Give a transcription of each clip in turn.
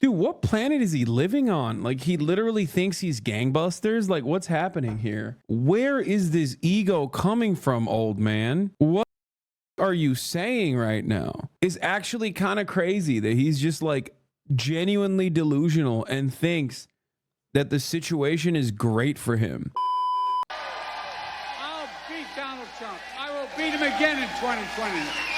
Dude, what planet is he living on? Like, he literally thinks he's gangbusters? Like, what's happening here? Where is this ego coming from, old man? What are you saying right now? It's actually kind of crazy that he's just like genuinely delusional and thinks that the situation is great for him. I'll beat Donald Trump. I will beat him again in 2020.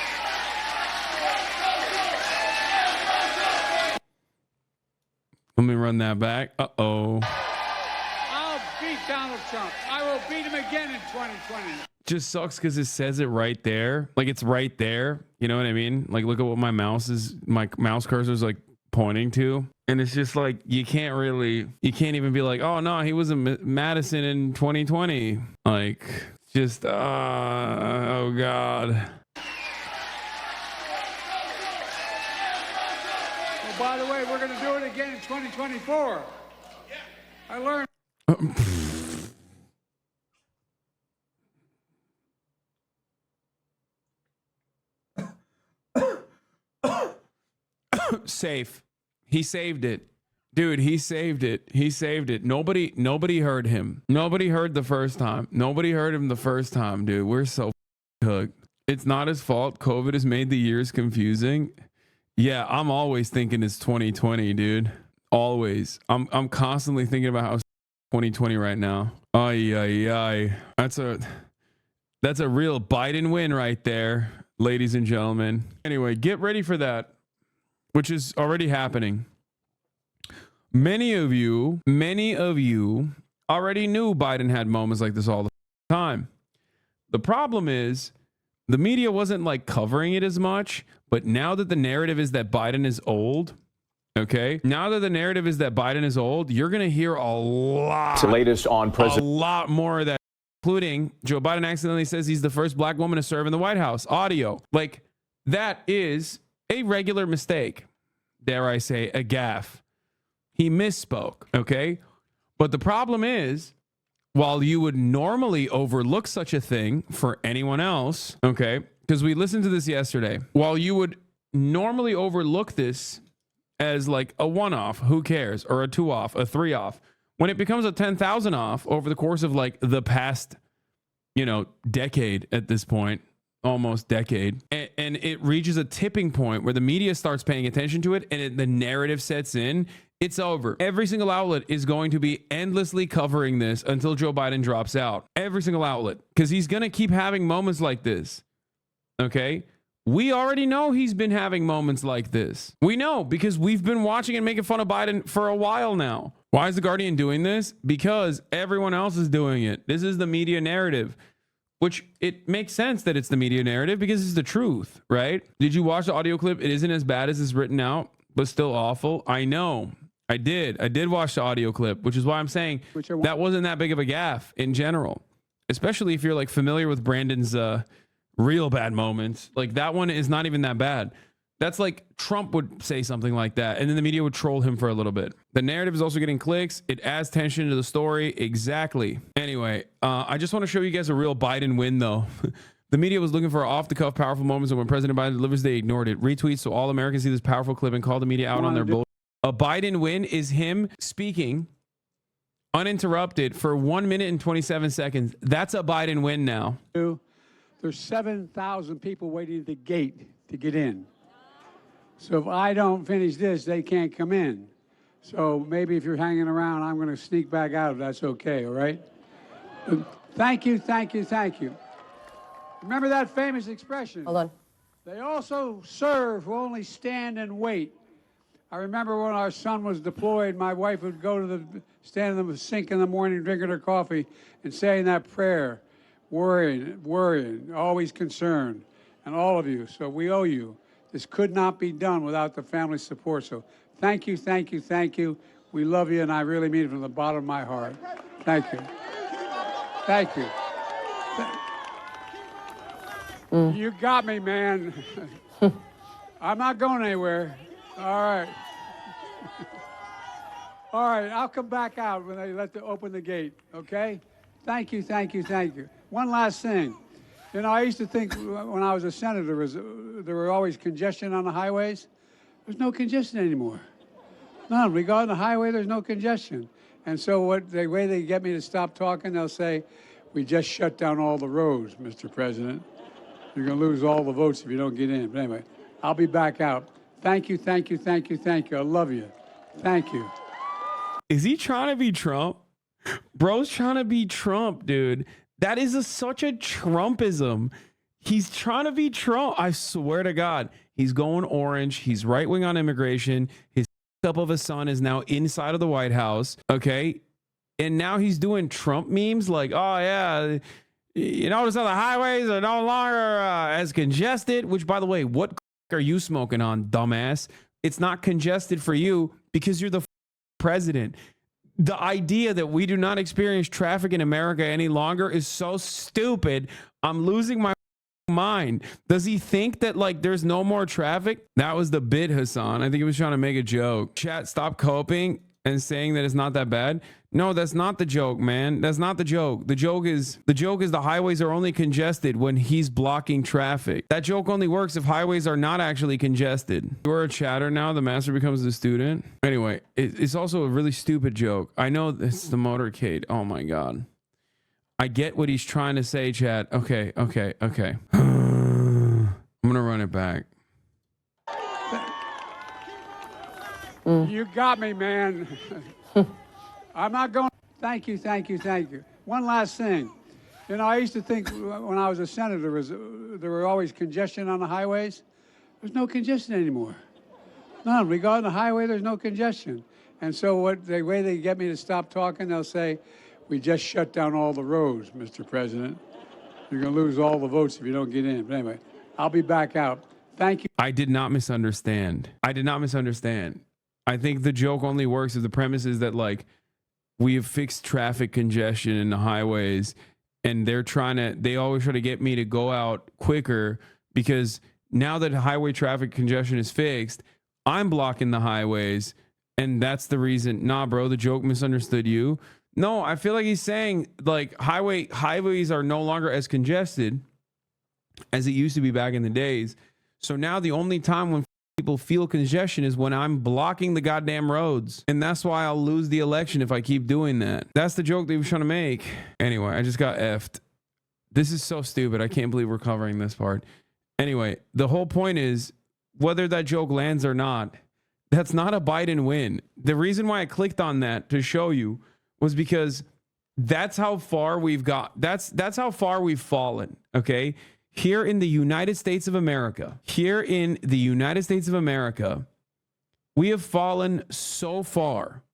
Let me run that back. Uh-oh. I'll beat Donald Trump. I will beat him again in 2020. Just sucks because it says it right there. Like, it's right there. You know what I mean? Like, look at what my mouse cursor is like pointing to. And it's just like, you can't even be like, oh no, he was in Madison in 2020. Like, just, oh God. Oh, by the way, we're going to do it again in 2024. Yeah. I learned. Safe. He saved it. Dude, he saved it. He saved it. Nobody heard him. Nobody heard the first time. Nobody heard him the first time, dude. We're so hooked. It's not his fault. COVID has made the years confusing. Yeah, I'm always thinking it's 2020, dude. Always. I'm constantly thinking about how 2020 right now. Ay, ay, ay. That's a real Biden win right there, ladies and gentlemen. Anyway, get ready for that, which is already happening. Many of you already knew Biden had moments like this all the time. The problem is the media wasn't like covering it as much, but now that the narrative is that Biden is old, okay? Now that the narrative is that Biden is old, you're going to hear a lot. The latest on President. A lot more of that, including Joe Biden accidentally says he's the first black woman to serve in the White House. Audio. Like, that is a regular mistake. Dare I say, a gaffe. He misspoke, okay? But the problem is, while you would normally overlook such a thing for anyone else, okay, because we listened to this yesterday, while you would normally overlook this as like a one-off, who cares, or a two-off, a three-off, when it becomes a 10,000 off over the course of like the past, decade at this point, almost decade, and it reaches a tipping point where the media starts paying attention to it and the narrative sets in, it's over. Every single outlet is going to be endlessly covering this until Joe Biden drops out. Every single outlet, because he's going to keep having moments like this. Okay? We already know he's been having moments like this. We know because we've been watching and making fun of Biden for a while now. Why is The Guardian doing this? Because everyone else is doing it. This is the media narrative. Which it makes sense that it's the media narrative because it's the truth, right? Did you watch the audio clip? It isn't as bad as it's written out, but still awful. I know. I did watch the audio clip, which is why I'm saying that wasn't that big of a gaffe in general, especially if you're like familiar with Brandon's real bad moments. Like, that one is not even that bad. That's like Trump would say something like that, and then the media would troll him for a little bit. The narrative is also getting clicks. It adds tension to the story. Exactly. Anyway, I just want to show you guys a real Biden win, though. The media was looking for off-the-cuff powerful moments, and when President Biden delivers, they ignored it. Retweets so all Americans see this powerful clip and call the media out on their bull. A Biden win is him speaking uninterrupted for 1 minute and 27 seconds. That's a Biden win now. There's 7,000 people waiting at the gate to get in. So if I don't finish this, they can't come in. So maybe if you're hanging around, I'm going to sneak back out if that's okay, all right? Thank you, thank you, thank you. Remember that famous expression? Hold on. They also serve who only stand and wait. I remember when our son was deployed, my wife would go to stand in the sink in the morning, drinking her coffee, and saying that prayer, worrying, always concerned, and all of you. So we owe you. This could not be done without the family support. So thank you, thank you, thank you. We love you, and I really mean it from the bottom of my heart. Thank you. Thank you. You got me, man. I'm not going anywhere. All right. All right, I'll come back out when they open the gate, okay? Thank you, thank you, thank you. One last thing. I used to think when I was a senator, there were always congestion on the highways. There's no congestion anymore. None. We go on the highway, there's no congestion. And so the way they get me to stop talking, they'll say, we just shut down all the roads, Mr. President. You're going to lose all the votes if you don't get in. But anyway, I'll be back out. Thank you, thank you, thank you, thank you. I love you. Thank you. Is he trying to be Trump? Bro's trying to be Trump, dude. That is such a Trumpism. He's trying to be Trump. I swear to God. He's going orange. He's right wing on immigration. His up of a son is now inside of the White House. Okay. And now he's doing Trump memes like, oh, yeah, you notice how the highways are no longer as congested, which, by the way, what are you smoking on, dumbass? It's not congested for you because you're the president. The idea that we do not experience traffic in America any longer is so stupid. I'm losing my mind. Does he think that like there's no more traffic? That was the bit, Hassan. I think he was trying to make a joke. Chat, stop coping and saying that it's not that bad. No, that's not the joke, man. That's not the joke. The joke is the highways are only congested when he's blocking traffic. That joke only works if highways are not actually congested. You're a chatter now, the master becomes the student. Anyway, it's also a really stupid joke. I know it's the motorcade. Oh my God. I get what he's trying to say, chat. Okay. I'm gonna run it back. You got me, man. I'm not going. Thank you. One last thing. You know, I used to think when I was a senator, there were always congestion on the highways. There's no congestion anymore. None. We go on the highway, there's no congestion. And so the way they get me to stop talking, they'll say, we just shut down all the roads, Mr. President. You're going to lose all the votes if you don't get in. But anyway, I'll be back out. Thank you. I did not misunderstand. I think the joke only works if the premise is that like we have fixed traffic congestion in the highways and they always try to get me to go out quicker because now that highway traffic congestion is fixed, I'm blocking the highways and that's the reason. Nah, bro, the joke misunderstood you. No, I feel like he's saying like highways are no longer as congested as it used to be back in the days. So now the only time when people feel congestion is when I'm blocking the goddamn roads. And that's why I'll lose the election if I keep doing that. That's the joke they were trying to make. Anyway, I just got effed. This is so stupid. I can't believe we're covering this part. Anyway, the whole point is whether that joke lands or not, that's not a Biden win. The reason why I clicked on that to show you was because that's how far we've got. That's how far we've fallen. Okay. Here in the United States of America, we have fallen so far.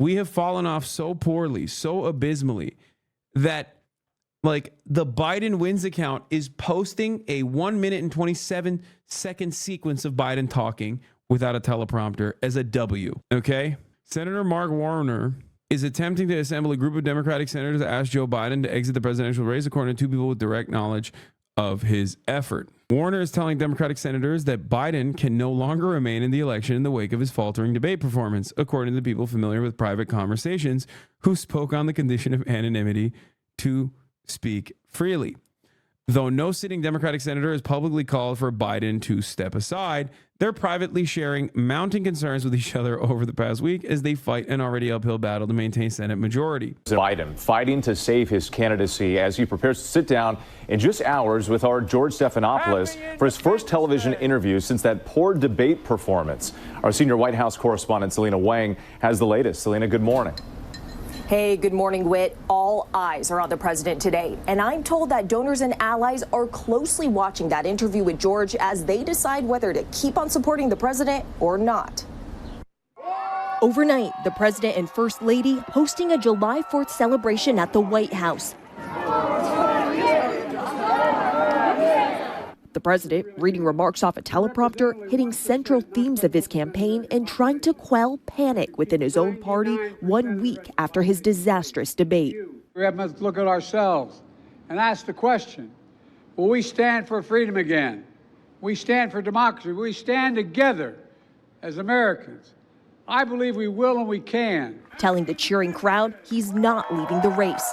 We have fallen off so poorly, so abysmally that like the Biden wins account is posting a 1 minute and 27-second sequence of Biden talking without a teleprompter as a W. Okay. Senator Mark Warner is attempting to assemble a group of Democratic senators to ask Joe Biden to exit the presidential race, according to two people with direct knowledge of his effort. Warner is telling Democratic senators that Biden can no longer remain in the election in the wake of his faltering debate performance, according to the people familiar with private conversations who spoke on the condition of anonymity to speak freely. Though no sitting Democratic senator has publicly called for Biden to step aside, they're privately sharing mounting concerns with each other over the past week as they fight an already uphill battle to maintain Senate majority. Biden fighting to save his candidacy as he prepares to sit down in just hours with our George Stephanopoulos for his first television interview since that poor debate performance. Our senior White House correspondent Selena Wang has the latest. Selena, good morning. Hey, good morning, Whit. All eyes are on the president today, and I'm told that donors and allies are closely watching that interview with George as they decide whether to keep on supporting the president or not. Overnight, the president and first lady hosting a July 4th celebration at the White House. The president reading remarks off a teleprompter, hitting central themes of his campaign and trying to quell panic within his own party 1 week after his disastrous debate. We have to look at ourselves and ask the question, will we stand for freedom again? We stand for democracy. We stand together as Americans. I believe we will and we can. Telling the cheering crowd he's not leaving the race.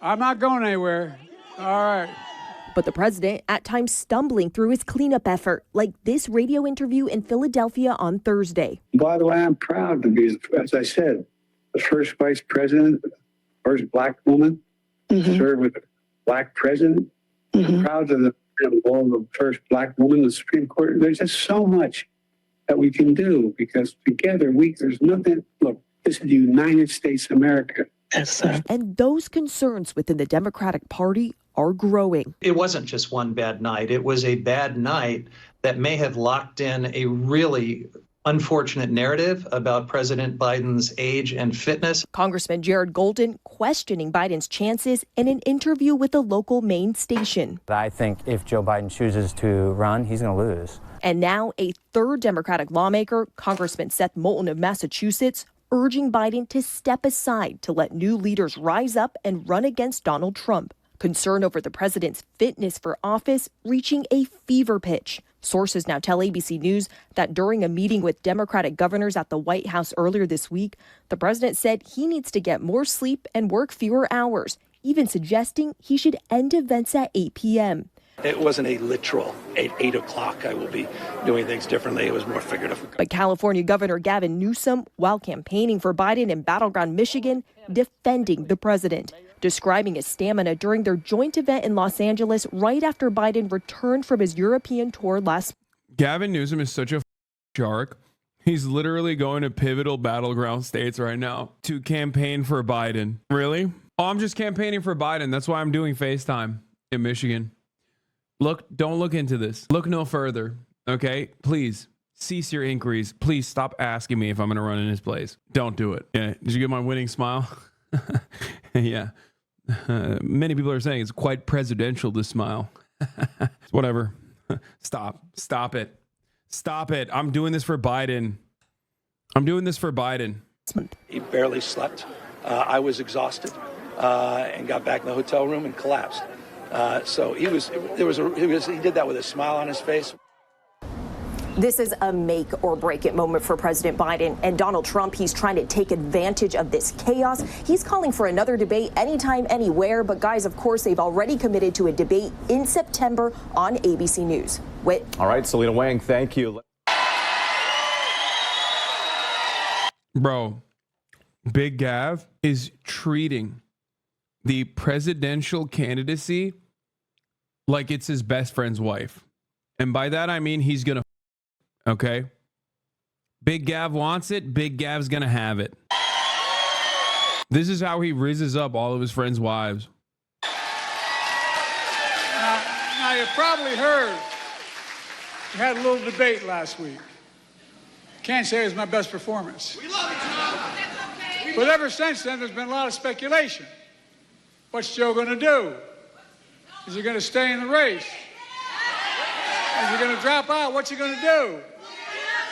I'm not going anywhere. All right. But the president at times stumbling through his cleanup effort, like this radio interview in Philadelphia on Thursday. By the way, I'm proud to be, as I said, the first vice president, first black woman to serve with a black president. I'm proud of the first black woman in the Supreme Court. There's just so much that we can do because together there's nothing. Look, this is the United States of America. Yes, sir. And those concerns within the Democratic Party are growing. It wasn't just one bad night. It was a bad night that may have locked in a really unfortunate narrative about President Biden's age and fitness. Congressman Jared Golden questioning Biden's chances in an interview with a local Maine station. I think if Joe Biden chooses to run, he's going to lose. And now a third Democratic lawmaker, Congressman Seth Moulton of Massachusetts, urging Biden to step aside to let new leaders rise up and run against Donald Trump. Concern over the president's fitness for office reaching a fever pitch. Sources now tell ABC News that during a meeting with Democratic governors at the White House earlier this week, the president said he needs to get more sleep and work fewer hours, even suggesting he should end events at 8 p.m. It wasn't a literal 8 o'clock. I will be doing things differently. It was more figurative. But California Governor Gavin Newsom, while campaigning for Biden in battleground Michigan, defending the president, describing his stamina during their joint event in Los Angeles right after Biden returned from his European tour last. Gavin Newsom is such a shark. He's literally going to pivotal battleground states right now to campaign for Biden. Really? Oh, I'm just campaigning for Biden. That's why I'm doing FaceTime in Michigan. Don't look into this. Look no further. Okay? Please cease your inquiries. Please stop asking me if I'm going to run in his place. Don't do it. Yeah. Did you get my winning smile? Yeah. Many people are saying it's quite presidential, this smile. Whatever. Stop it. Stop it. I'm doing this for Biden. He barely slept. I was exhausted and got back in the hotel room and collapsed. So he did that with a smile on his face. This is a make or break it moment for President Biden and Donald Trump. He's trying to take advantage of this chaos. He's calling for another debate anytime, anywhere. But guys, of course, they've already committed to a debate in September on ABC News. Whit. All right, Selena Wang, thank you. Bro, Big Gav is treating the presidential candidacy like it's his best friend's wife. And by that, I mean he's going to. Okay? Big Gav wants it. Big Gav's going to have it. This is how he rizzes up all of his friends' wives. Now you probably heard we had a little debate last week. Can't say it was my best performance. We love it, John. But ever since then, there's been a lot of speculation. What's Joe going to do? Is he going to stay in the race? Is he going to drop out? What's he going to do?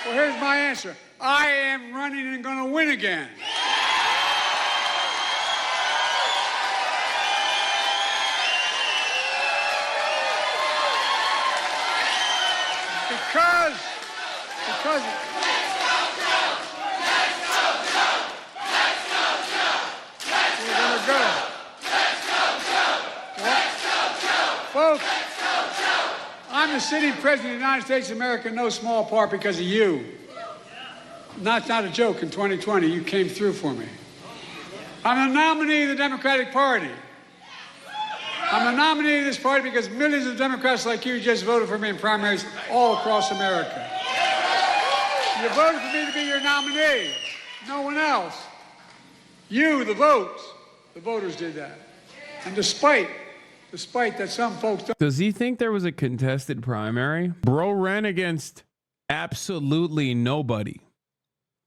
Well, here's my answer. I am running and going to win again. Because we're going to go. Folks, I'm the sitting president of the United States of America in no small part because of you. Not a joke. In 2020, you came through for me. I'm the nominee of the Democratic Party. I'm the nominee of this party because millions of Democrats like you just voted for me in primaries all across America. You voted for me to be your nominee. No one else. You, the voters did that. And despite that some folks don't. Does he think there was a contested primary? Bro ran against absolutely nobody.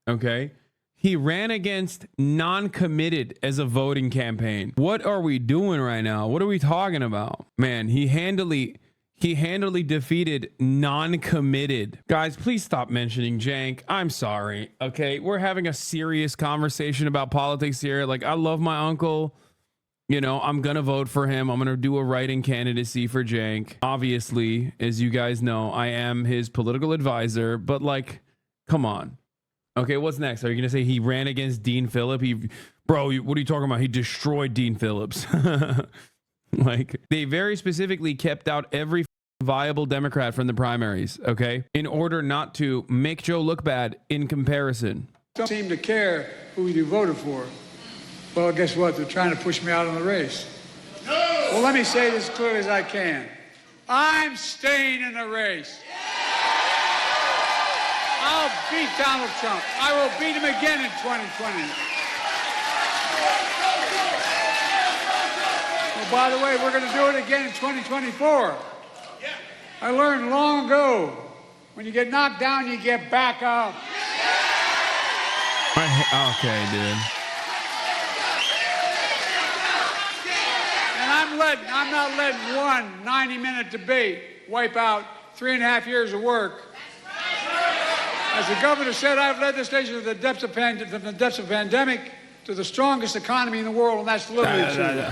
Okay? He ran against non-committed as a voting campaign. What are we doing right now? What are we talking about? Man, he handily defeated non-committed. Guys, please stop mentioning Jank. I'm sorry. Okay? We're having a serious conversation about politics here. Like, I love my uncle. You know, I'm going to vote for him. I'm going to do a write-in candidacy for Jank. Obviously, as you guys know, I am his political advisor. But, like, come on. Okay, what's next? Are you going to say he ran against Dean Phillips? What are you talking about? He destroyed Dean Phillips. Like, they very specifically kept out every viable Democrat from the primaries, okay, in order not to make Joe look bad in comparison. Don't seem to care who you voted for. Well, guess what? They're trying to push me out of the race. No! Well, let me say this as clearly as I can. I'm staying in the race. I'll beat Donald Trump. I will beat him again in 2020. Well, by the way, we're going to do it again in 2024. I learned long ago, when you get knocked down, you get back up. Okay, dude. And I'm not letting one 90-minute debate wipe out 3.5 years of work. As the governor said, I've led this nation from the depths of pandemic to the strongest economy in the world, and that's literally true. And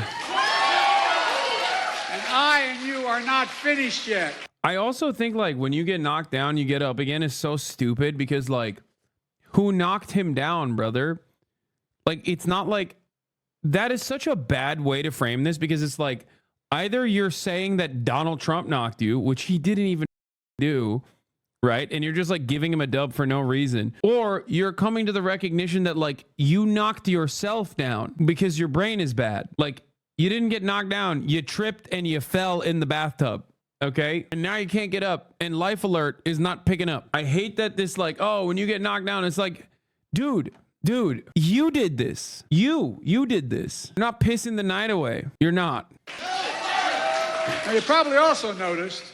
I and you are not finished yet. I also think, like, when you get knocked down, you get up again is so stupid because, like, who knocked him down, brother? Like, it's not like that is such a bad way to frame this, because it's like either you're saying that Donald Trump knocked you, which he didn't even do, right? And you're just like giving him a dub for no reason, or you're coming to the recognition that like you knocked yourself down because your brain is bad. Like, you didn't get knocked down, you tripped and you fell in the bathtub. Okay. And now you can't get up, and Life Alert is not picking up. I hate that this, like, oh, when you get knocked down, it's like, dude, you did this. You did this. You're not pissing the night away. You're not. Now, you probably also noticed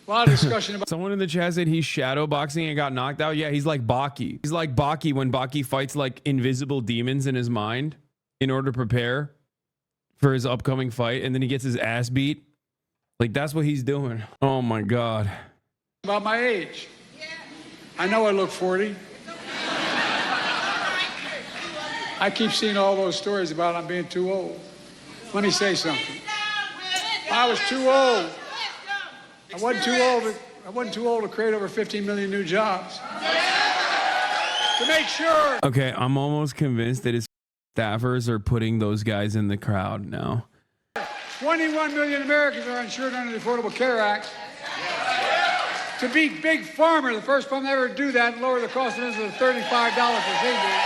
a lot of discussion about. Someone in the chat said he's shadow boxing and got knocked out. Yeah, he's like Baki. He's like Baki when Baki fights like invisible demons in his mind in order to prepare for his upcoming fight, and then he gets his ass beat. Like, that's what he's doing. Oh my God. About my age. I know I look 40. I keep seeing all those stories about I'm being too old. Let me say something. I was too old. I wasn't too old to create over 15 million new jobs. To make sure. Okay, I'm almost convinced that his staffers are putting those guys in the crowd now. 21 million Americans are insured under the Affordable Care Act. To beat Big Pharma, the first one to ever do that, and lower the cost of insulin to $35 procedure.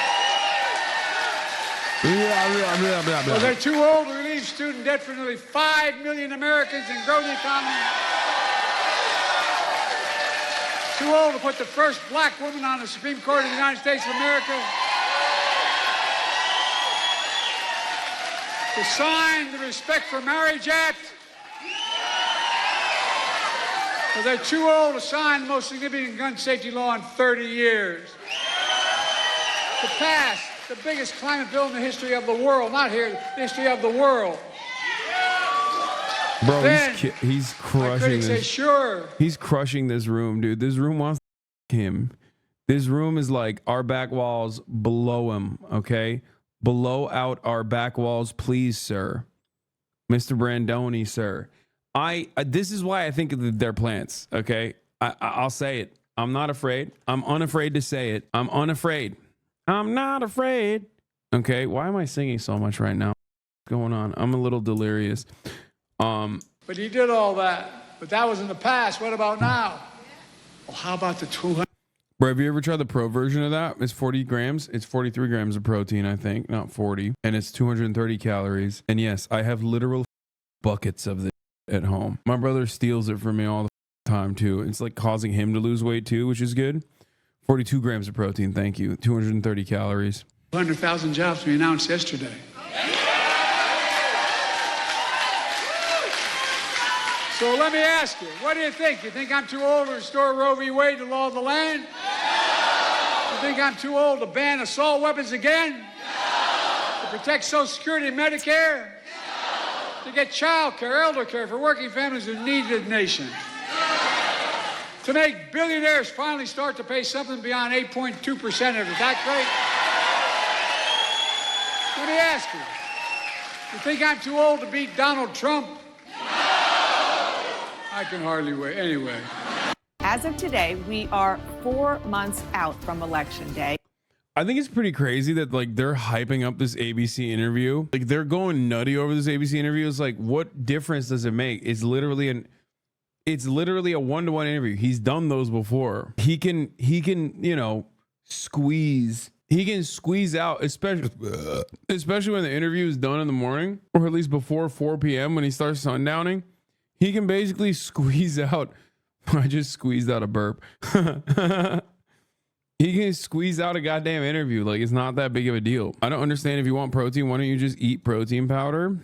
Well, they're too old to relieve student debt for nearly 5 million Americans and grow the economy. Too old to put the first black woman on the Supreme Court of the United States of America. To sign the Respect for Marriage Act. Well, they're too old to sign the most significant gun safety law in 30 years. To pass the biggest climate bill in the history of the world, not here, the history of the world. Bro, then, he's crushing this. Say, sure. He's crushing this room, dude. This room wants him. This room is like our back walls below him, okay? Blow out our back walls, please, sir. Mr. Brandoni, sir. This is why I think they're plants, okay? I'll say it. I'm not afraid. I'm unafraid to say it. I'm unafraid. I'm not afraid. Okay, why am I singing so much right now? What's going on? I'm a little delirious. But he did all that. But that was in the past. What about now? Well, how about the 200? Bro, have you ever tried the pro version of that? It's 40 grams. It's 43 grams of protein, I think, not 40. And it's 230 calories. And yes, I have literal buckets of this at home. My brother steals it from me all the time, too. It's like causing him to lose weight, too, which is good. 42 grams of protein, thank you. 230 calories. 100,000 jobs we announced yesterday. So let me ask you, what do you think? You think I'm too old to restore Roe v. Wade, the law of the land? You think I'm too old to ban assault weapons again? To protect Social Security and Medicare? To get child care, elder care for working families who need the nation? To make billionaires finally start to pay something beyond 8.2% of the tax rate? Let me ask you, you think I'm too old to beat Donald Trump? I can hardly wait. Anyway. As of today, we are 4 months out from Election Day. I think it's pretty crazy that like they're hyping up this ABC interview. Like they're going nutty over this ABC interview. It's like, what difference does it make? It's literally a one-to-one interview. He's done those before. He can, you know, squeeze out, especially when the interview is done in the morning, or at least before 4 p.m. when he starts sundowning. He can basically squeeze out. I just squeezed out a burp. He can squeeze out a goddamn interview. Like, it's not that big of a deal. I don't understand. If you want protein, why don't you just eat protein powder?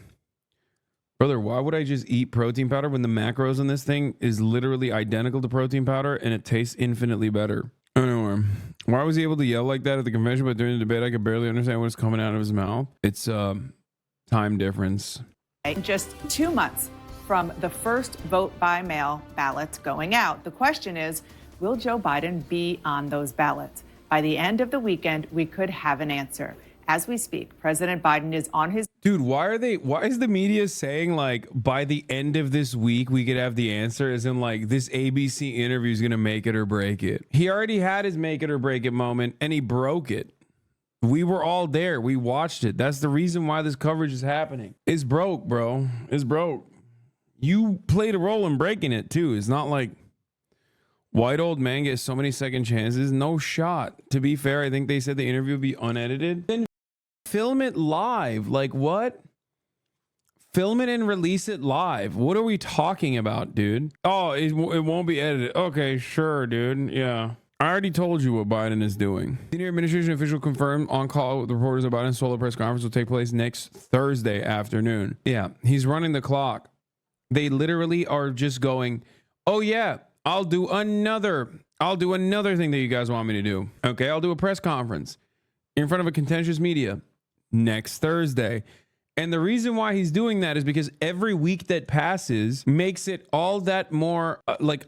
Brother, why would I just eat protein powder when the macros in this thing is literally identical to protein powder and it tastes infinitely better? Anyway, why was he able to yell like that at the convention, but during the debate I could barely understand what's coming out of his mouth? It's time difference. Just 2 months from the first vote by mail ballots going out. The question is, will Joe Biden be on those ballots? By the end of the weekend, we could have an answer. As we speak, President Biden is on his... Dude, why is the media saying like by the end of this week we could have the answer, as in like this ABC interview is going to make it or break it? He already had his make it or break it moment and he broke it. We were all there. We watched it. That's the reason why this coverage is happening. It's broke, bro. It's broke. You played a role in breaking it too. It's not like white old man gets so many second chances. No shot. To be fair, I think they said the interview would be unedited. Then film it live. Like what? Film it and release it live. What are we talking about, dude? Oh, it won't be edited. Okay, sure, dude. Yeah. I already told you what Biden is doing. Senior administration official confirmed on call with reporters about Biden's solo press conference will take place next Thursday afternoon. Yeah, he's running the clock. They literally are just going, oh yeah, I'll do another thing that you guys want me to do. Okay, I'll do a press conference in front of a contentious media next Thursday. And the reason why he's doing that is because every week that passes makes it all that more,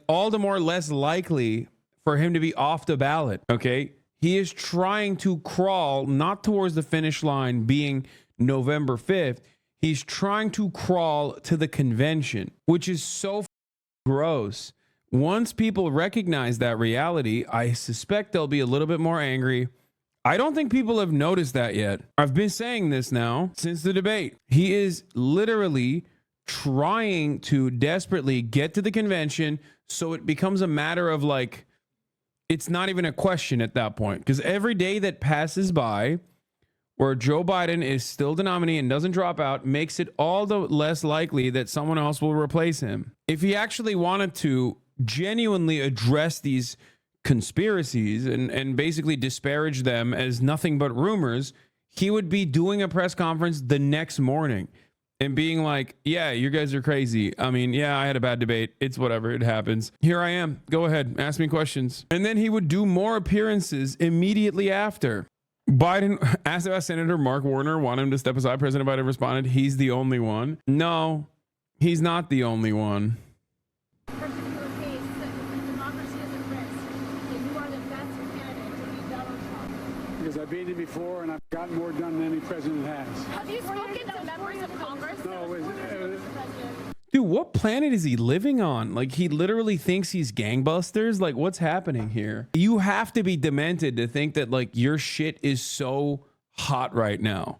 all the more less likely for him to be off the ballot. Okay, he is trying to crawl not towards the finish line being November 5th. He's trying to crawl to the convention, which is so gross. Once people recognize that reality, I suspect they'll be a little bit more angry. I don't think people have noticed that yet. I've been saying this now since the debate. He is literally trying to desperately get to the convention so it becomes a matter of like, it's not even a question at that point. Because every day that passes by where Joe Biden is still the nominee and doesn't drop out makes it all the less likely that someone else will replace him. If he actually wanted to genuinely address these conspiracies and basically disparage them as nothing but rumors, he would be doing a press conference the next morning and being like, yeah, you guys are crazy. I mean, yeah, I had a bad debate. It's whatever. It happens. Here I am. Go ahead. Ask me questions. And then he would do more appearances immediately after. Biden asked about Senator Mark Warner, wanted him to step aside. President Biden responded, he's the only one. No, he's not the only one. Because I've beaten him before and I've gotten more done than any president has. Have you spoken to members of Congress? No, Dude, what planet is he living on? Like, he literally thinks he's gangbusters? Like, what's happening here? You have to be demented to think that, like, your shit is so hot right now.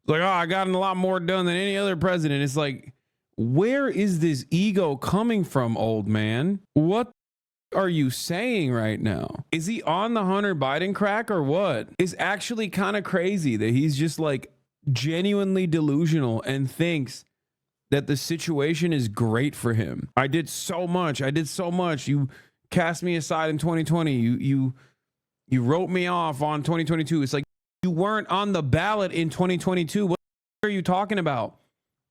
Like, oh, I got a lot more done than any other president. It's like, where is this ego coming from, old man? What are you saying right now? Is he on the Hunter Biden crack or what? It's actually kind of crazy that he's just, like, genuinely delusional and thinks that the situation is great for him. I did so much. You cast me aside in 2020. You wrote me off on 2022. It's like you weren't on the ballot in 2022. What are you talking about?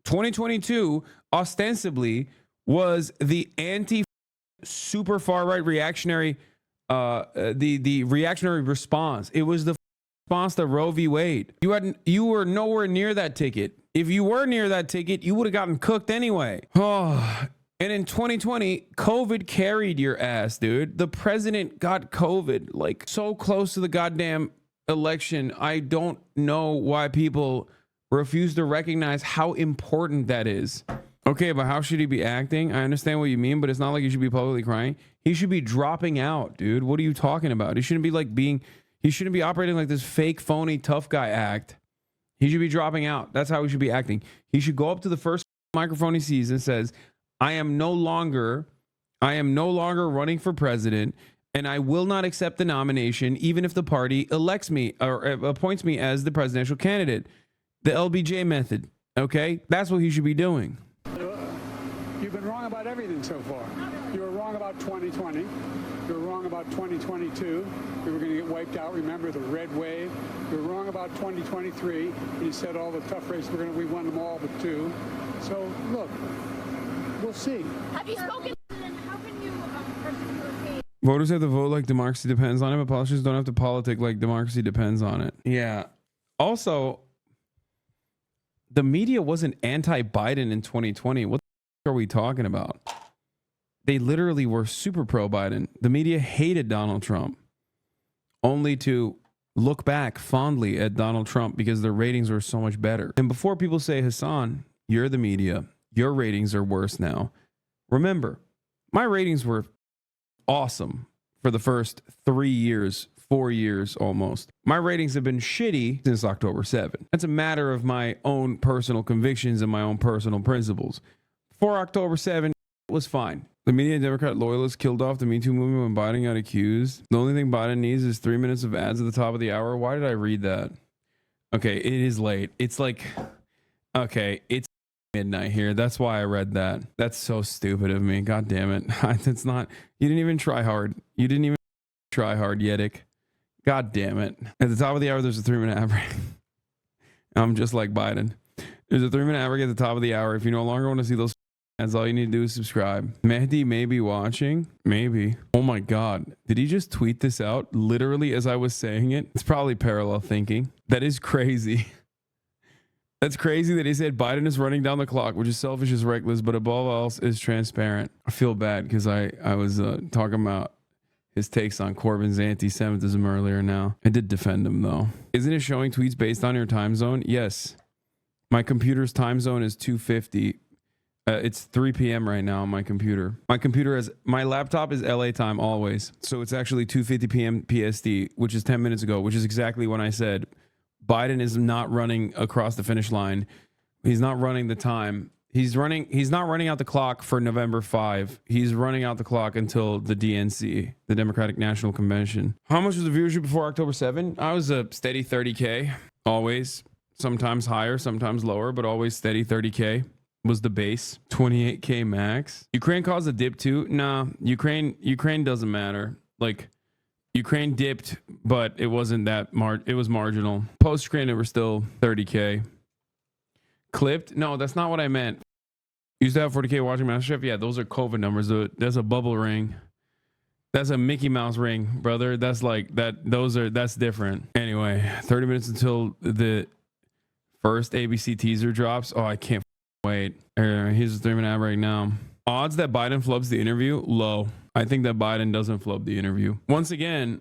2022 ostensibly was the anti super far right reactionary the reactionary response. It was the response to Roe v. Wade. You were nowhere near that ticket. If you were near that ticket, you would have gotten cooked anyway. Oh, and in 2020, COVID carried your ass, dude. The president got COVID, like so close to the goddamn election. I don't know why people refuse to recognize how important that is. Okay, but how should he be acting? I understand what you mean, but it's not like he should be publicly crying. He should be dropping out, dude. What are you talking about? He shouldn't be like being, He shouldn't be operating like this fake, phony, tough guy act. He should be dropping out. That's how he should be acting. He should go up to the first microphone he sees and says, I am no longer running for president, and I will not accept the nomination, even if the party elects me or appoints me as the presidential candidate. The LBJ method. Okay? That's what he should be doing. You've been wrong about everything so far. You were wrong about 2020. You were wrong about 2022. We were going to get wiped out. Remember the red wave? You were wrong about 2023. And you said all the tough races, we won them all but 2. So, look, we'll see. Have you spoken? How can you pursue your case? Voters have to vote like democracy depends on it, but politicians don't have to politic like democracy depends on it. Yeah. Also, the media wasn't anti-Biden in 2020. What the are we talking about? They literally were super pro-Biden. The media hated Donald Trump, only to look back fondly at Donald Trump because their ratings were so much better. And before people say, Hasan, you're the media, your ratings are worse now. Remember, my ratings were awesome for the first 3 years, 4 years almost. My ratings have been shitty since October 7. That's a matter of my own personal convictions and my own personal principles. Before October 7, it was fine. The media and Democrat loyalists killed off the Me Too movement when Biden got accused. The only thing Biden needs is 3 minutes of ads at the top of the hour. Why did I read that? Okay, it is late. It's like, okay, it's midnight here. That's why I read that. That's so stupid of me. God damn it. It's not, you didn't even try hard. You didn't even try hard, Yedick. God damn it. At the top of the hour, there's a 3 minute ad break. I'm just like Biden. There's a 3 minute ad break at the top of the hour. If you no longer want to see those ads, all you need to do is subscribe. Mehdi may be watching. Maybe. Oh my God. Did he just tweet this out literally as I was saying it? It's probably parallel thinking. That is crazy. That's crazy that he said Biden is running down the clock, which is selfish, is reckless, but above all else is transparent. I feel bad because I was talking about his takes on Corbyn's anti-Semitism earlier now. I did defend him though. Isn't it showing tweets based on your time zone? Yes. My computer's time zone is 2:50. It's 3 p.m. right now on my computer. My laptop is LA time always. So it's actually 2:50 p.m. PST, which is 10 minutes ago, which is exactly when I said Biden is not running across the finish line. He's not running the time. He's not running out the clock for November 5. He's running out the clock until the DNC, the Democratic National Convention. How much was the viewership before October 7? I was a steady 30K, always. Sometimes higher, sometimes lower, but always steady 30K was the base. 28K max. Ukraine caused a dip too? Nah, Ukraine doesn't matter. Like, Ukraine dipped, but it wasn't that it was marginal. Post-Ukraine, it were still 30K. Clipped? No, that's not what I meant. Used to have 40K watching MasterChef? Yeah, those are COVID numbers. That's a bubble ring. That's a Mickey Mouse ring, brother. That's like that. That's different. Anyway, 30 minutes until the first ABC teaser drops. Oh, I can't wait. Here's the 3 minute ad right now. Odds that Biden flubs the interview? Low. I think that Biden doesn't flub the interview. Once again,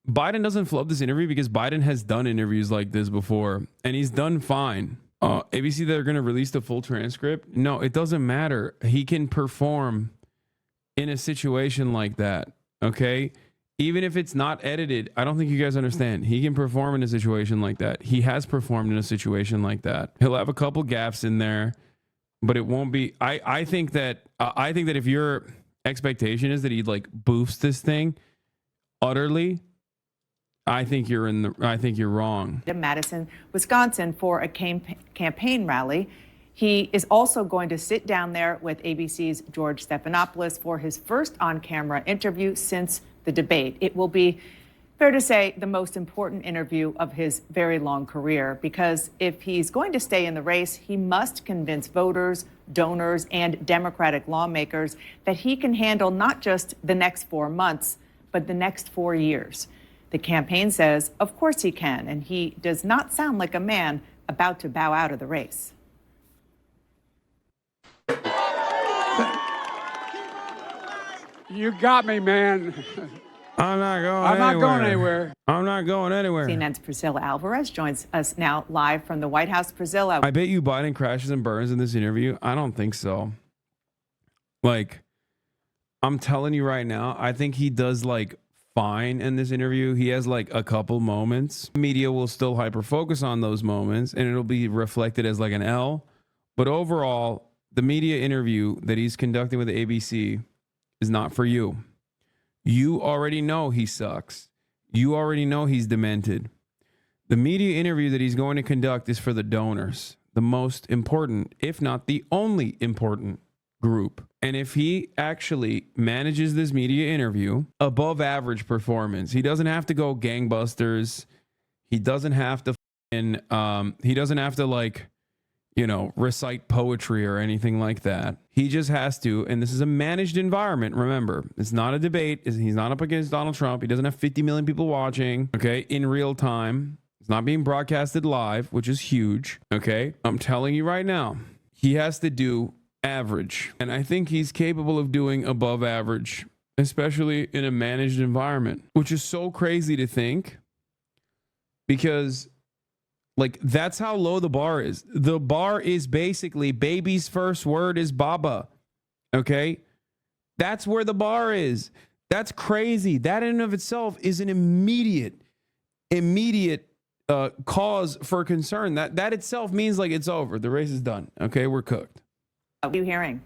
Biden doesn't flub this interview because Biden has done interviews like this before and he's done fine. ABC, they're going to release the full transcript. No, it doesn't matter. He can perform in a situation like that. Okay. Even if it's not edited, I don't think you guys understand. He can perform in a situation like that. He has performed in a situation like that. He'll have a couple gaffes in there, but it won't be. I think that if your expectation is that he like boofs this thing utterly, I think you're wrong. In Madison, Wisconsin, for a campaign rally. He is also going to sit down there with ABC's George Stephanopoulos for his first on-camera interview since the debate. It will be, fair to say, the most important interview of his very long career, because if he's going to stay in the race, he must convince voters, donors, and Democratic lawmakers that he can handle not just the next 4 months, but the next 4 years. The campaign says, of course he can, and he does not sound like a man about to bow out of the race. You got me, man. I'm not going anywhere. I'm not going anywhere. CNN's Priscilla Alvarez joins us now live from the White House. Priscilla. I bet you Biden crashes and burns in this interview. I don't think so. Like, I'm telling you right now, I think he does like fine in this interview. He has like a couple moments. Media will still hyper focus on those moments and it'll be reflected as like an L. But overall, the media interview that he's conducting with ABC is not for you. You already know he sucks. You already know he's demented. The media interview that he's going to conduct is for the donors, the most important, if not the only important group. And if he actually manages this media interview, above average performance, he doesn't have to go gangbusters. He doesn't have to like, you know, recite poetry or anything like that. He just has to, and this is a managed environment. Remember, it's not a debate. He's not up against Donald Trump. He doesn't have 50 million people watching, okay, in real time. It's not being broadcasted live, which is huge, okay? I'm telling you right now, he has to do average. And I think he's capable of doing above average, especially in a managed environment, which is so crazy to think because like that's how low the bar is. The bar is basically baby's first word is Baba. Okay? That's where the bar is. That's crazy. That in and of itself is an immediate cause for concern. That itself means like it's over. The race is done. Okay, we're cooked. What are you hearing?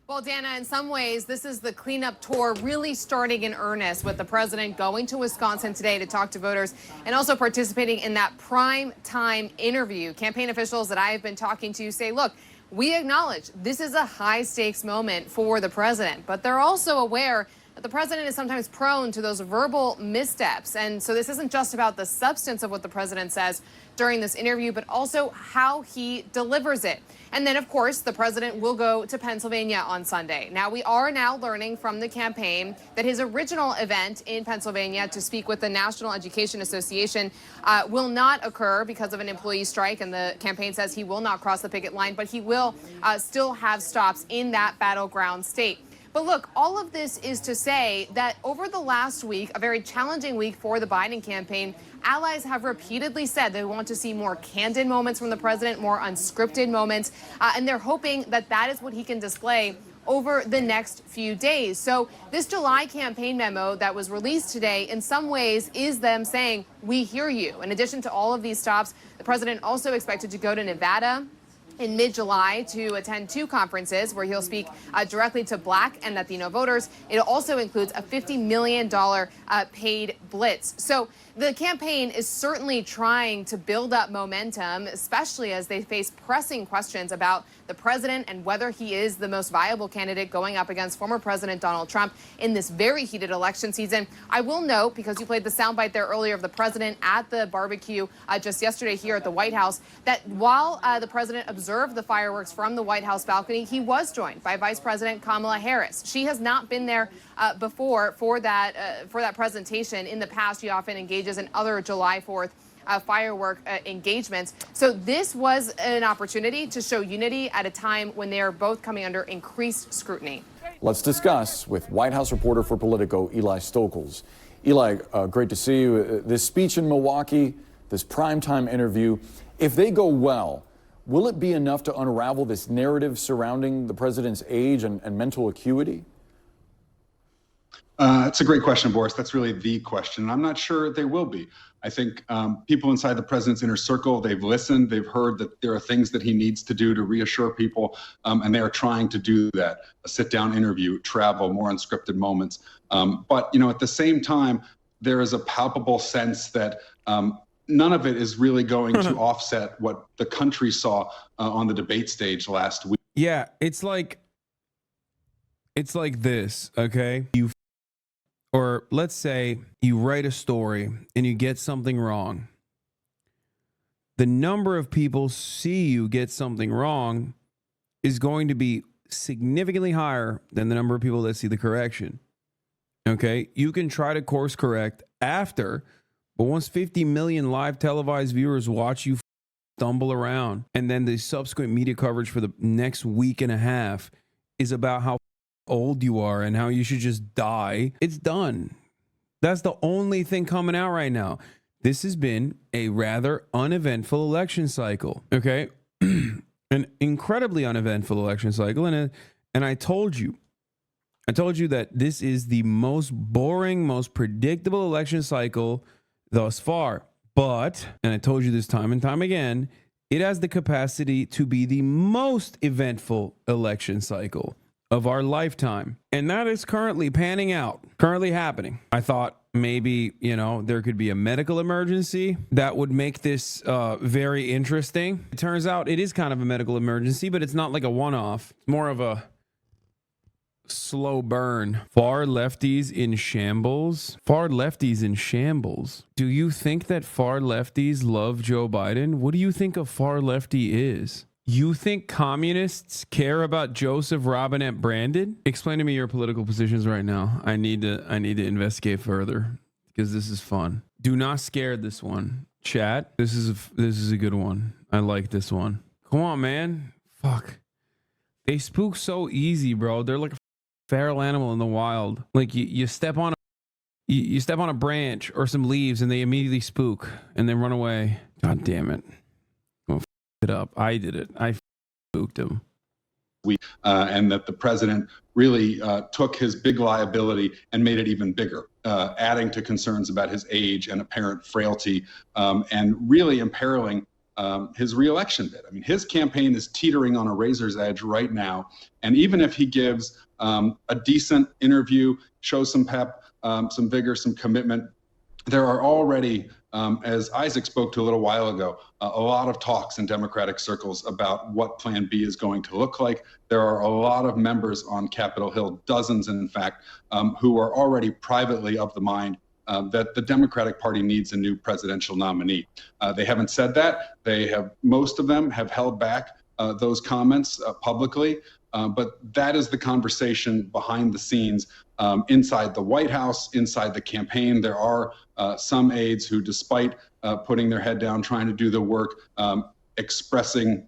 Well, Dana, in some ways, this is the cleanup tour really starting in earnest with the president going to Wisconsin today to talk to voters and also participating in that prime time interview. Campaign officials that I have been talking to say, look, we acknowledge this is a high stakes moment for the president, but they're also aware that the president is sometimes prone to those verbal missteps. And so this isn't just about the substance of what the president says during this interview, but also how he delivers it. And then, of course, the president will go to Pennsylvania on Sunday. Now, we are now learning from the campaign that his original event in Pennsylvania to speak with the National Education Association will not occur because of an employee strike. And the campaign says he will not cross the picket line, but he will still have stops in that battleground state. But look, all of this is to say that over the last week, a very challenging week for the Biden campaign, allies have repeatedly said they want to see more candid moments from the president, more unscripted moments, and they're hoping that that is what he can display over the next few days. So this July campaign memo that was released today, in some ways, is them saying, we hear you. In addition to all of these stops, the president also expected to go to Nevada in mid-July to attend 2 conferences where he'll speak directly to Black and Latino voters. It also includes a $50 million paid blitz. So the campaign is certainly trying to build up momentum, especially as they face pressing questions about the president and whether he is the most viable candidate going up against former President Donald Trump in this very heated election season. I will note, because you played the soundbite there earlier of the president at the barbecue just yesterday here at the White House, that while the president observed the fireworks from the White House balcony, he was joined by Vice President Kamala Harris. She has not been there before for that presentation. In the past, she often engages in other July 4th firework engagements. So this was an opportunity to show unity at a time when they are both coming under increased scrutiny. Let's discuss with White House reporter for Politico, Eli Stokols. Eli, great to see you. This speech in Milwaukee, this primetime interview, if they go well, will it be enough to unravel this narrative surrounding the president's age and mental acuity? It's a great question, Boris. That's really the question. I'm not sure they will be. I think people inside the president's inner circle, they've listened, they've heard that there are things that he needs to do to reassure people, and they are trying to do that. A sit-down interview, travel, more unscripted moments. But, you know, at the same time, there is a palpable sense that none of it is really going to offset what the country saw on the debate stage last week. Yeah, it's like this, okay? Or let's say you write a story and you get something wrong. The number of people see you get something wrong is going to be significantly higher than the number of people that see the correction. Okay? You can try to course correct after, but once 50 million live televised viewers watch you stumble around, and then the subsequent media coverage for the next week and a half is about how old you are and how you should just die, it's done. That's the only thing coming out right now. This has been a rather uneventful election cycle, okay? An incredibly uneventful election cycle. And I told you, I told you that this is the most boring, most predictable election cycle thus far. But, and I told you this time and time again, it has the capacity to be the most eventful election cycle of our lifetime. And that is currently panning out, currently happening. I thought maybe, there could be a medical emergency that would make this very interesting. It turns out it is kind of a medical emergency, but it's not like a one-off. It's more of a slow burn. Far lefties in shambles. Far lefties in shambles. Do you think that far lefties love Joe Biden? What do you think a far lefty is? You think communists care about Joseph Robinette Brandon? Explain to me your political positions right now. I need to investigate further because this is fun. Do not scare this one. Chat, this is a good one. I like this one. Come on, man. Fuck. They spook so easy, bro. They're like a feral animal in the wild. Like you step on you step on a branch or some leaves and they immediately spook and then run away. God damn it. It up. I did it. I spooked him. And that the president really took his big liability and made it even bigger, adding to concerns about his age and apparent frailty, and really imperiling his reelection bid. I mean, his campaign is teetering on a razor's edge right now. And even if he gives a decent interview, shows some pep, some vigor, some commitment, there are already, as Isaac spoke to a little while ago, a lot of talks in Democratic circles about what Plan B is going to look like. There are a lot of members on Capitol Hill, dozens in fact, who are already privately of the mind that the Democratic Party needs a new presidential nominee. They haven't said that. Most of them have held back those comments publicly. But that is the conversation behind the scenes inside the White House, inside the campaign. There are some aides who, despite putting their head down, trying to do the work, expressing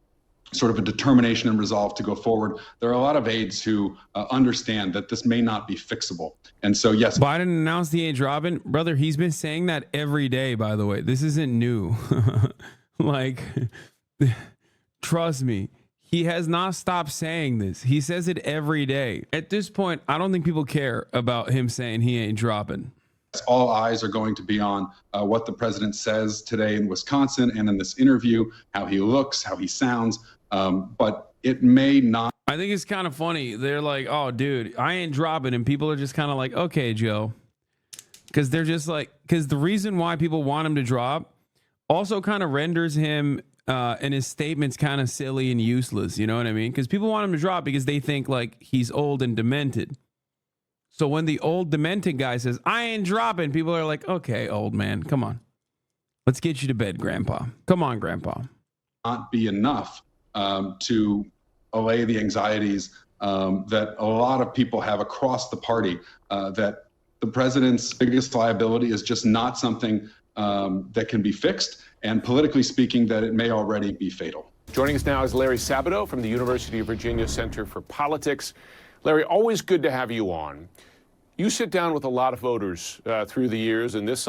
sort of a determination and resolve to go forward. There are a lot of aides who understand that this may not be fixable. And so, yes. Biden announced the age Robin. Brother, he's been saying that every day, by the way. This isn't new. Like, trust me. He has not stopped saying this. He says it every day. At this point, I don't think people care about him saying he ain't dropping. All eyes are going to be on what the president says today in Wisconsin and in this interview, how he looks, how he sounds. But it may not. I think it's kind of funny. They're like, oh, dude, I ain't dropping. And people are just kind of like, okay, Joe. Because they're just like, because the reason why people want him to drop also kind of renders him and his statements kind of silly and useless. You know what I mean? Because people want him to drop because they think like he's old and demented. So when the old demented guy says, I ain't dropping, people are like, okay, old man, come on. Let's get you to bed, Grandpa. Come on, Grandpa. Not be enough to allay the anxieties that a lot of people have across the party, that the president's biggest liability is just not something that can be fixed. And politically speaking, that it may already be fatal. Joining us now is Larry Sabato from the University of Virginia Center for Politics. Larry, always good to have you on. You sit down with a lot of voters through the years, and this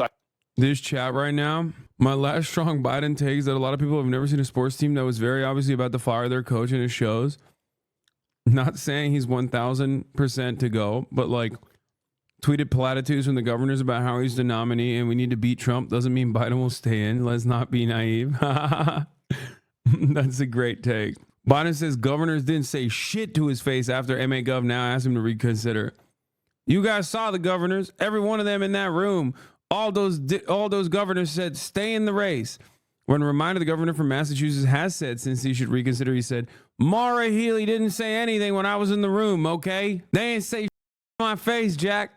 chat right now, my last strong Biden take is that a lot of people have never seen a sports team that was very obviously about to fire their coach, and it shows. Not saying he's 1,000% to go, but like tweeted platitudes from the governors about how he's the nominee and we need to beat Trump doesn't mean Biden will stay in. Let's not be naive. That's a great take. Biden says governors didn't say shit to his face after MA Gov now asked him to reconsider. You guys saw the governors, every one of them in that room. All those governors said stay in the race. When reminded, the governor from Massachusetts has said since he should reconsider, he said, Maura Healey didn't say anything when I was in the room, okay? They ain't say shit in my face, Jack.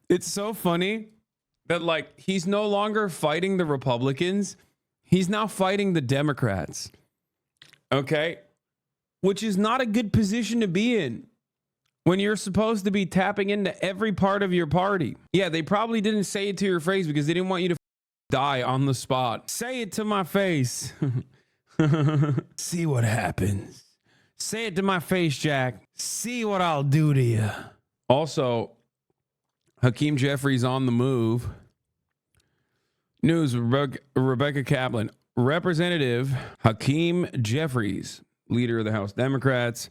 It's so funny that like he's no longer fighting the Republicans. He's now fighting the Democrats. Okay? Which is not a good position to be in when you're supposed to be tapping into every part of your party. Yeah, they probably didn't say it to your face because they didn't want you to die on the spot. Say it to my face. See what happens. Say it to my face, Jack. See what I'll do to you. Also, Hakeem Jeffries on the move. News, Rebecca Kaplan. Representative Hakeem Jeffries, leader of the House Democrats,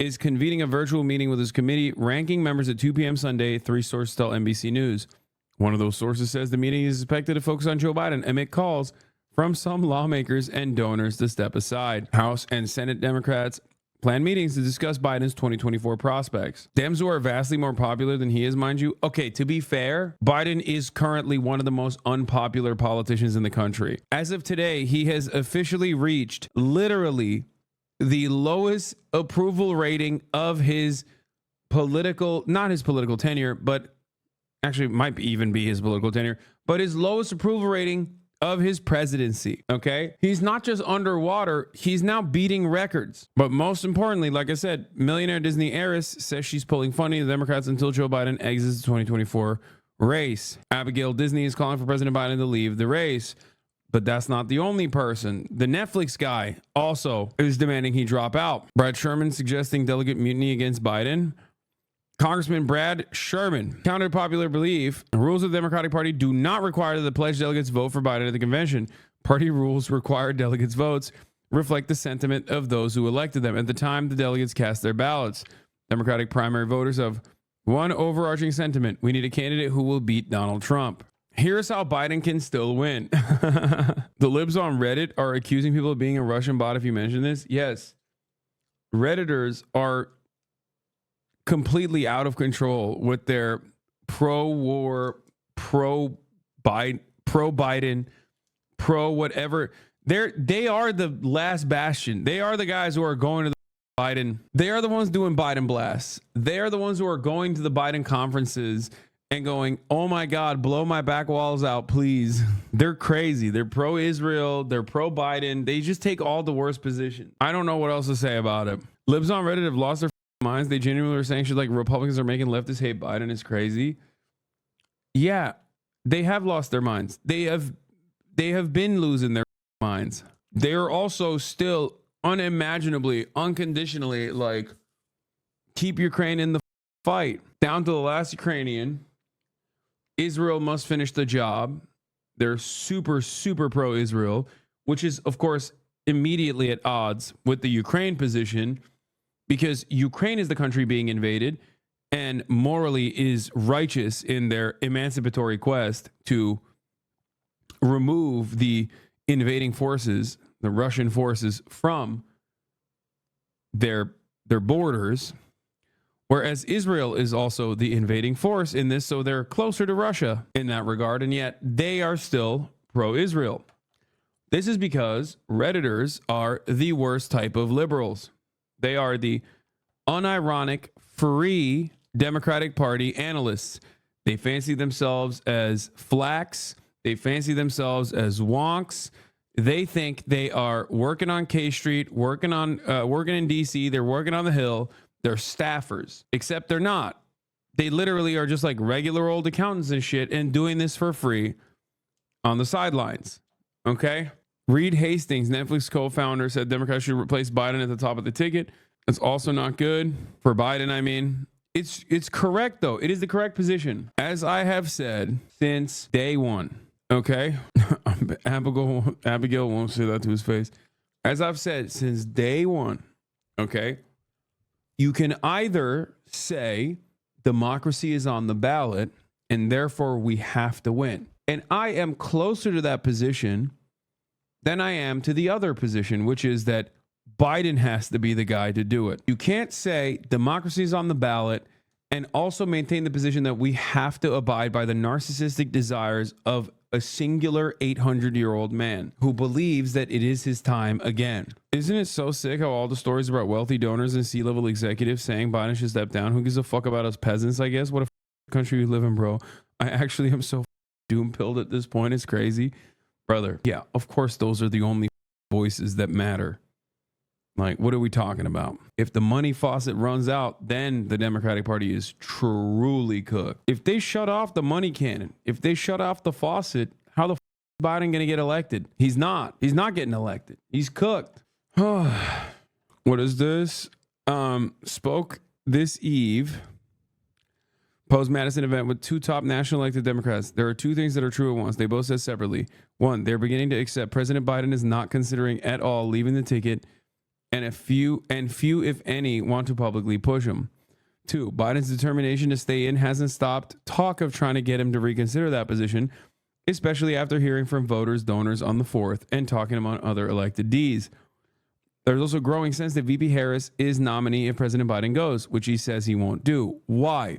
is convening a virtual meeting with his committee ranking members at 2 p.m. Sunday, 3 sources tell NBC News. One of those sources says the meeting is expected to focus on Joe Biden amid calls from some lawmakers and donors to step aside. House and Senate Democrats plan meetings to discuss Biden's 2024 prospects. Dems who are vastly more popular than he is, mind you. Okay, to be fair, Biden is currently one of the most unpopular politicians in the country. As of today, he has officially reached literally the lowest approval rating of his political, not his political tenure, but actually might even be his political tenure, but his lowest approval rating of his presidency. Okay, he's not just underwater, he's now beating records. But most importantly, like I said, millionaire Disney heiress says she's pulling funding to the Democrats until Joe Biden exits the 2024 race. Abigail Disney is calling for President Biden to leave the race. But that's not the only person. The Netflix guy also is demanding he drop out. Brad Sherman suggesting delegate mutiny against Biden. Congressman Brad Sherman countered popular belief. Rules of the Democratic Party do not require that the pledged delegates vote for Biden at the convention. Party rules require delegates' votes reflect the sentiment of those who elected them at the time the delegates cast their ballots. Democratic primary voters have one overarching sentiment: we need a candidate who will beat Donald Trump. Here's how Biden can still win. The libs on Reddit are accusing people of being a Russian bot if you mention this. Yes. Redditors are completely out of control with their pro-war, pro-Biden, pro-whatever. They are the last bastion. They are the guys who are going to the Biden. They are the ones doing Biden blasts. They are the ones who are going to the Biden conferences and going, oh my God, blow my back walls out, please. They're crazy. They're pro-Israel. They're pro-Biden. They just take all the worst positions. I don't know what else to say about it. Libs on Reddit have lost their minds. They genuinely are saying shit like Republicans are making leftists hate Biden. It's crazy. Yeah, they have lost their minds. They have been losing their minds. They are also still unimaginably, unconditionally like, keep Ukraine in the fight. Down to the last Ukrainian. Israel must finish the job. They're super, super pro-Israel, which is, of course, immediately at odds with the Ukraine position because Ukraine is the country being invaded and morally is righteous in their emancipatory quest to remove the invading forces, the Russian forces, from their borders. Whereas Israel is also the invading force in this, so they're closer to Russia in that regard, and yet they are still pro-Israel. This is because Redditors are the worst type of liberals. They are the unironic, free Democratic Party analysts. They fancy themselves as flacks. They fancy themselves as wonks. They think they are working on K Street, working in DC. They're working on the Hill. They're staffers, except they're not. They literally are just like regular old accountants and shit and doing this for free on the sidelines. Okay? Reed Hastings, Netflix co-founder, said Democrats should replace Biden at the top of the ticket. It's also not good for Biden. I mean, it's correct, though. It is the correct position. As I have said since day one. Okay? Abigail won't say that to his face. As I've said since day one. Okay? You can either say democracy is on the ballot and therefore we have to win. And I am closer to that position than I am to the other position, which is that Biden has to be the guy to do it. You can't say democracy is on the ballot and also maintain the position that we have to abide by the narcissistic desires of a singular 800-year-old man who believes that it is his time again. Isn't it so sick how all the stories about wealthy donors and C-level executives saying Biden should step down? Who gives a fuck about us peasants, I guess? What a country we live in, bro. I actually am so doom-pilled at this point. It's crazy. Brother, yeah, of course those are the only voices that matter. Like, what are we talking about? If the money faucet runs out, then the Democratic Party is truly cooked. If they shut off the money cannon, if they shut off the faucet, how the f is Biden going to get elected? He's not. He's not getting elected. He's cooked. What is this? Spoke this eve. Post-Madison event with two top national elected Democrats. There are two things that are true at once. They both said separately. One, they're beginning to accept President Biden is not considering at all leaving the ticket and few, if any, want to publicly push him. 2, Biden's determination to stay in hasn't stopped talk of trying to get him to reconsider that position, especially after hearing from voters, donors on the 4th and talking among other elected Ds. There's also growing sense that VP Harris is nominee if President Biden goes, which he says he won't do. Why?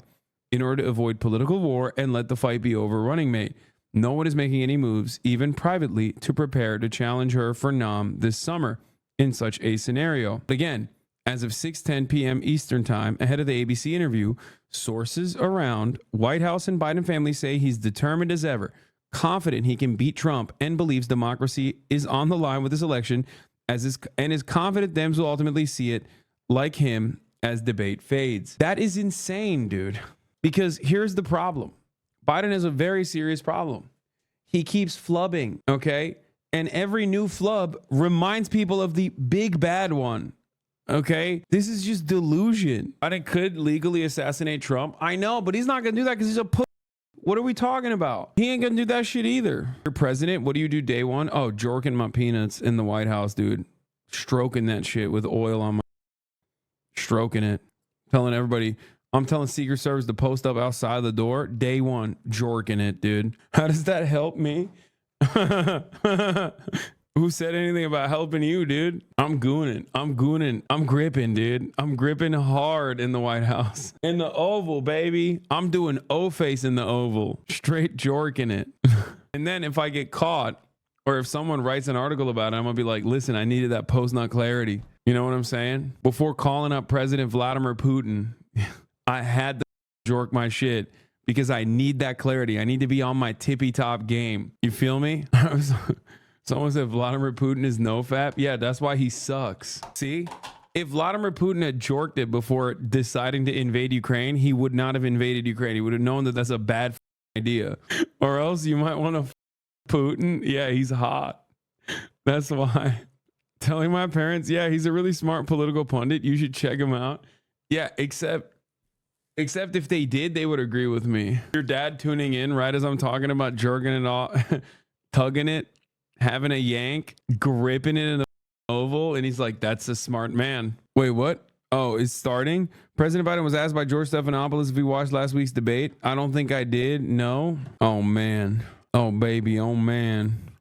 In order to avoid political war and let the fight be over running mate. No one is making any moves, even privately, to prepare to challenge her for nom this summer in such a scenario. Again, as of 6:10 p.m. Eastern Time, ahead of the ABC interview, sources around White House and Biden family say he's determined as ever, confident he can beat Trump, and believes democracy is on the line with this election, and is confident Dems will ultimately see it like him as debate fades. That is insane, dude. Because here's the problem. Biden has a very serious problem. He keeps flubbing, okay? And every new flub reminds people of the big bad one, okay? This is just delusion. Biden could legally assassinate Trump. I know, but he's not going to do that because he's a pussy. What are we talking about? He ain't going to do that shit either. You're president. What do you do day one? Oh, jorking my peanuts in the White House, dude. Stroking that shit with oil on my... Stroking it. Telling everybody... I'm telling Secret Service to post up outside the door. Day one, jorking it, dude. How does that help me? Who said anything about helping you, dude? I'm gooning. I'm gripping, dude. I'm gripping hard in the White House. In the Oval, baby. I'm doing O-face in the Oval. Straight jorking it. And then if I get caught, or if someone writes an article about it, I'm going to be like, listen, I needed that post-nut clarity. You know what I'm saying? Before calling up President Vladimir Putin... I had to jork my shit because I need that clarity. I need to be on my tippy top game. You feel me? Someone said Vladimir Putin is no fap. Yeah, that's why he sucks. See, if Vladimir Putin had jorked it before deciding to invade Ukraine, he would not have invaded Ukraine. He would have known that that's a bad idea. Or else you might want to Putin. Yeah, he's hot. That's why. Telling my parents, yeah, he's a really smart political pundit. You should check him out. Yeah, except if they did, they would agree with me. Your dad tuning in right as I'm talking about jerking it all, tugging it, having a yank, gripping it in the Oval, and he's like, that's a smart man. Wait, what? Oh, it's starting? President Biden was asked by George Stephanopoulos if he watched last week's debate. I don't think I did. No. Oh, man. Oh, baby. Oh, man.